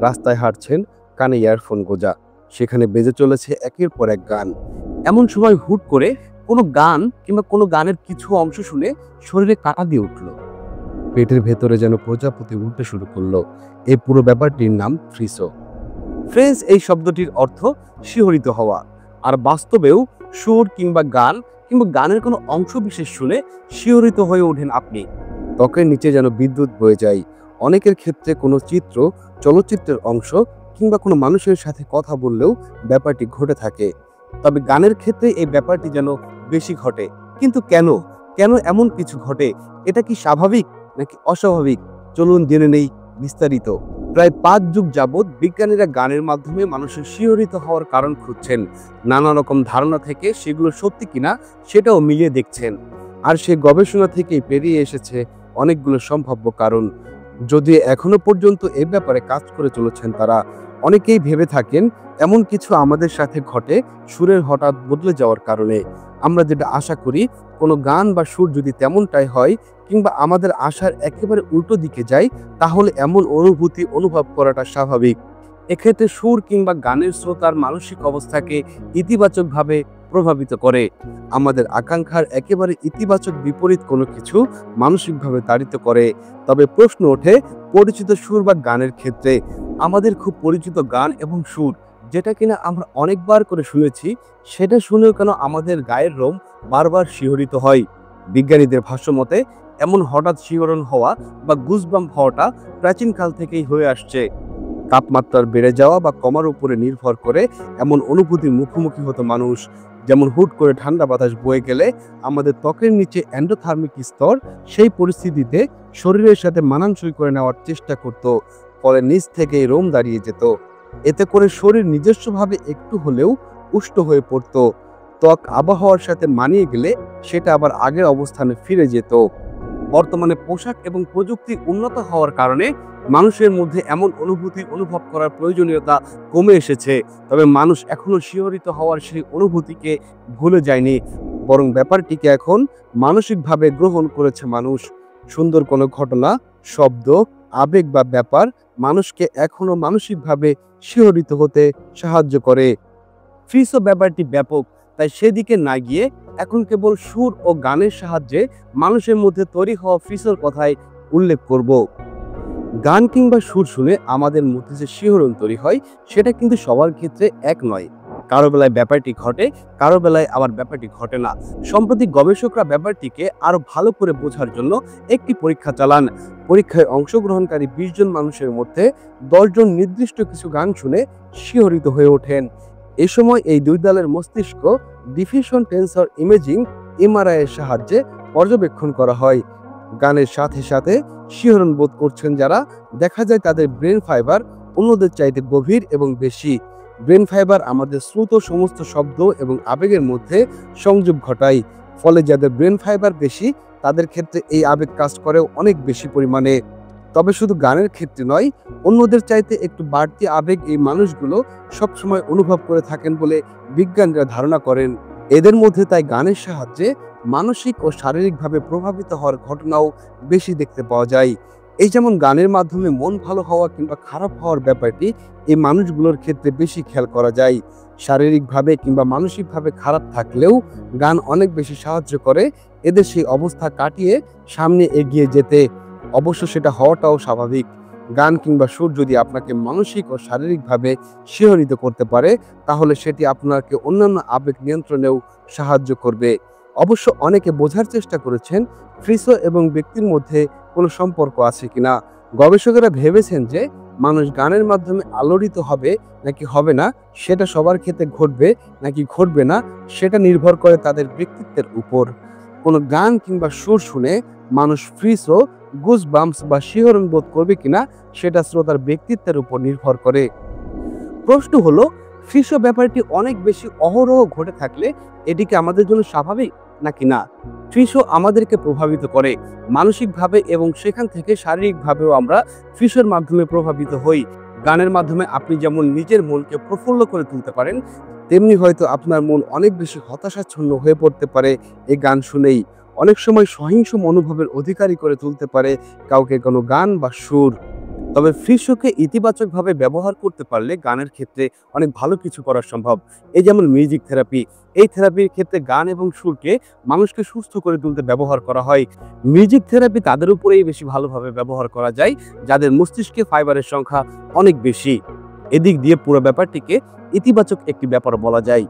রাস্তায় হাঁটছেন, কানে ইয়ারফোন গোজা, সেখানে বেজে চলেছে একের পর এক গান। এমন সময় হুট করে কোনো গান কিংবা কোনো গানের কিছু অংশ শুনে শরীরে কাঁটা দিয়ে উঠল। পেটের ভেতরে যেন প্রজাপতি উঠতে শুরু করলো। এই পুরো ব্যাপারটির নাম ফ্রিসো। ফ্রেঞ্চ এই শব্দটির অর্থ শিহরিত হওয়া। আর বাস্তবেও সুর কিংবা গান কিংবা গানের কোনো অংশ বিশেষ শুনে শিহরিত হয়ে ওঠেন আপনি। ত্বকের নিচে যেন বিদ্যুৎ বয়ে যায়। অনেকের ক্ষেত্রে কোনো চিত্র, চলচ্চিত্রের অংশ কিংবা কোনো মানুষের সাথে কথা বললেও ব্যাপারটি ঘটে থাকে। তবে গানের ক্ষেত্রে এই ব্যাপারটি যেন বেশি ঘটে। কিন্তু কেন কেন এমন কিছু ঘটে? এটা কি স্বাভাবিক নাকি অস্বাভাবিক? চলুন জেনে নেই বিস্তারিত। প্রায় 5 যুগ যাবৎ বিজ্ঞানীরা গানের মাধ্যমে মানুষের শিহরিত হওয়ার কারণ খুঁজছেন। নানা রকম ধারণা থেকে সেগুলো সত্যি কিনা সেটাও মিলিয়ে দেখছেন। আর সে গবেষণা থেকেই বেরিয়ে এসেছে অনেকগুলো সম্ভাব্য কারণ। যদি এখনো পর্যন্ত এ ব্যাপারে কাজ করে চলেছেন তারা। অনেকেই ভেবে থাকেন এমন কিছু আমাদের সাথে ঘটে সুরের হঠাৎ বদলে যাওয়ার কারণে। আমরা যেটা আশা করি কোনো গান বা সুর যদি তেমনটাই হয় কিংবা আমাদের আশার একেবারে উল্টো দিকে যায়, তাহলে এমন অনুভূতি অনুভব করাটা স্বাভাবিক। এক্ষেত্রে সুর কিংবা গানের শ্রোতার মানসিক অবস্থাকে ইতিবাচকভাবে প্রভাবিত করে। আমাদের আকাঙ্ক্ষার একেবারে ইতিবাচক বিপরীত কোনো কিছু মানসিকভাবে তাড়িত করে। তবে প্রশ্ন ওঠে পরিচিত সুর বা গানের ক্ষেত্রে। আমাদের খুব পরিচিত গান এবং সুর যেটা কিনা আমরা অনেকবার করে শুনেছি, সেটা শুনেও কেন আমাদের গায়ের রোম বারবার শিহরিত হয়? বিজ্ঞানীদের ভাষ্য মতে এমন হঠাৎ শিহরণ হওয়া বা গুজবাম্প হওয়াটা প্রাচীনকাল থেকেই হয়ে আসছে। তাপমাত্রার বেড়ে যাওয়া বা কমার উপরে নির্ভর করে এমন অনুভূতির মুখোমুখি হতো মানুষ। যেমন হুট করে ঠান্ডা বাতাস বয়ে গেলে আমাদের ত্বকের নিচে এন্ডোথার্মিক স্তর সেই পরিস্থিতিতে শরীরের সাথে মানানসই করে নেওয়ার চেষ্টা করত। ফলে নিচ থেকেই রোম দাঁড়িয়ে যেত। এতে করে শরীর নিজস্বভাবে একটু হলেও উষ্ণ হয়ে পড়ত। ত্বক আবহাওয়ার সাথে মানিয়ে গেলে সেটা আবার আগের অবস্থানে ফিরে যেত। বর্তমানে পোশাক এবং প্রযুক্তি উন্নত হওয়ার কারণে মানুষের মধ্যে এমন অনুভূতি অনুভব করার প্রয়োজনীয়তা কমে এসেছে। তবে মানুষ এখনো শিহরিত হওয়ার সেই অনুভূতিকে ভুলে যায়নি, বরং ব্যাপারটিকে এখন মানসিকভাবে গ্রহণ করেছে মানুষ। সুন্দর কোনো ঘটনা, শব্দ, আবেগ বা ব্যাপার মানুষকে এখনো মানসিকভাবে শিহরিত হতে সাহায্য করে। ফ্রিসো ব্যাপারটি ব্যাপক, তাই সেদিকে না গিয়ে এখন কেবল সুর ও গানের সাহায্যে মানুষের মধ্যে তৈরি হওয়া ফ্রিসোর কথাই উল্লেখ করব। গান কিংবা সুর শুনে আমাদের মধ্যে যে শিহরণ তৈরি হয় সেটা কিন্তু সবার ক্ষেত্রে এক নয়। কারো বেলায় ব্যাপারটি ঘটে, কারো বেলায় আবার ব্যাপারটি ঘটে না। সম্প্রতি গবেষকরা ব্যাপারটিকে আরো ভালো করে বোঝার জন্য একটি পরীক্ষা চালান। পরীক্ষায় অংশগ্রহণকারী 20 জন মানুষের মধ্যে 10 জন নির্দিষ্ট কিছু গান শুনে শিহরিত হয়ে ওঠেন। এ সময় এই দুই দলের মস্তিষ্ক ডিফিউশন টেন্সর ইমেজিং এমআরআই এর সাহায্যে পর্যবেক্ষণ করা হয়। গানের সাথে সাথে শিহরণ বোধ করছেন যারা, দেখা যায় তাদের ব্রেন ফাইবার অন্যদের চাইতে গভীর এবং বেশি। ব্রেন ফাইবার আমাদের শ্রুত সমস্ত শব্দ এবং আবেগের মধ্যে সংযোগ ঘটায়। ফলে যাদের ব্রেন ফাইবার বেশি তাদের ক্ষেত্রে এই আবেগ কাজ করেও অনেক বেশি পরিমাণে। তবে শুধু গানের ক্ষেত্রে নয়, অন্যদের চাইতে একটু বাড়তি আবেগ এই মানুষগুলো সবসময় অনুভব করে থাকেন বলে বিজ্ঞানীরা ধারণা করেন। এদের মধ্যে তাই গানের সাহায্যে মানসিক ও শারীরিকভাবে প্রভাবিত হওয়ার ঘটনাও বেশি দেখতে পাওয়া যায়। এই যেমন গানের মাধ্যমে মন ভালো হওয়া কিংবা খারাপ হওয়ার ব্যাপারটি এই মানুষগুলোর ক্ষেত্রে বেশি খেয়াল করা যায়। শারীরিকভাবে কিংবা মানসিকভাবে খারাপ থাকলেও গান অনেক বেশি সাহায্য করে এদের সেই অবস্থা কাটিয়ে সামনে এগিয়ে যেতে। অবশ্য সেটা হওয়াটাও স্বাভাবিক। গান কিংবা সুর যদি আপনাকে মানসিক ও শারীরিকভাবে শিহরিত করতে পারে, তাহলে সেটি আপনাকে অন্যান্য আবেগ নিয়ন্ত্রণেও সাহায্য করবে। অবশ্য অনেকে বোঝার চেষ্টা করেছেন ফ্রিসো এবং ব্যক্তির মধ্যে কোনো সম্পর্ক আছে কিনা। গবেষকেরা ভেবেছেন যে মানুষ গানের মাধ্যমে আলোড়িত হবে নাকি হবে না সেটা সবার ক্ষেত্রে ঘটবে নাকি ঘটবে না সেটা নির্ভর করে তাদের ব্যক্তিত্বের উপর। কোনো গান কিংবা সুর শুনে মানুষ ফ্রিসো, গুজবাম্পস বা শিহরণ বোধ করবে কিনা সেটা শ্রোতার ব্যক্তিত্বের উপর নির্ভর করে। প্রশ্ন হলো, ফ্রিসো ব্যাপারটি অনেক বেশি অহরহ ঘটে থাকলে এটিকে আমাদের জন্য স্বাভাবিক নাকি না? ফ্রিসো আমাদেরকে প্রভাবিত করে মানসিকভাবে এবং সেখান থেকে শারীরিকভাবেও আমরা ফ্রিসোর মাধ্যমে প্রভাবিত হই। গানের মাধ্যমে আপনি যেমন নিজের মনকে প্রফুল্ল করে তুলতে পারেন, তেমনি হয়তো আপনার মন অনেক বেশি হতাশাচ্ছন্ন হয়ে পড়তে পারে এই গান শুনেই। অনেক সময় সহিংস মনোভাবের অধিকারী করে তুলতে পারে কাউকে কোনো গান বা সুর। তবে ফ্রি শোকে ইতিবাচকভাবে ব্যবহার করতে পারলে গানের ক্ষেত্রে অনেক ভালো কিছু করা সম্ভব। এই যেমন মিউজিক থেরাপি, এই থেরাপির ক্ষেত্রে গান এবং সুরকে মানুষকে সুস্থ করে তুলতে ব্যবহার করা হয়। মিউজিক থেরাপি তাদের উপরেই বেশি ভালোভাবে ব্যবহার করা যায় যাদের মস্তিষ্কে ফাইবারের সংখ্যা অনেক বেশি। এদিক দিয়ে পুরো ব্যাপারটিকে ইতিবাচক একটি ব্যাপার বলা যায়।